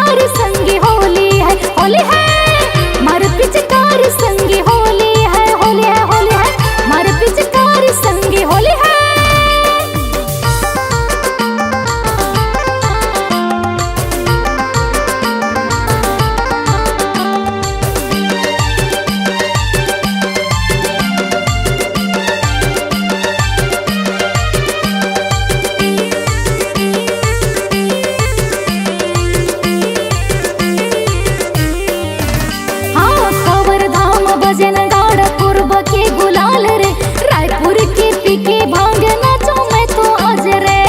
पिचकार संगी होली है, होली है। मार पिचकार संगी होली है, होली है, होली है। मार पिचकार संगी होली है। भजन गाड़ा पूर्व के गुलाल रे, रायपुर के पीके भांग नाचो मैं तो आज रे।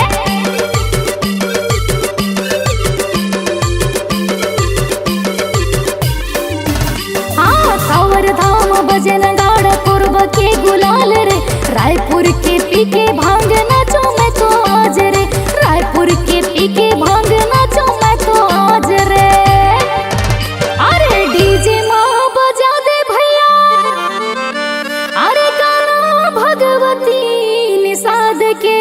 हाँ कांवर धाम भजन गाड़ा पूर्व के गुलाल रे, रायपुर के पीके भांग नाचो मैं तो आज रे। रायपुर के पीके भांग नाचो मैं तो आज रे। अरे डीजे निषाद के,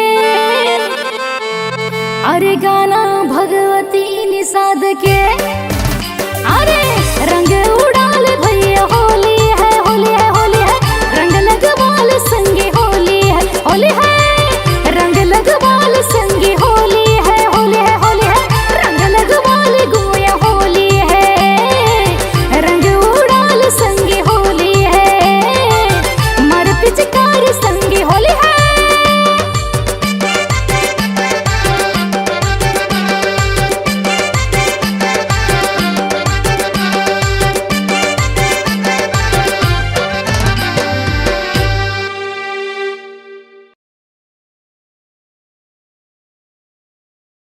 अरे गाना भगवती निषाद के।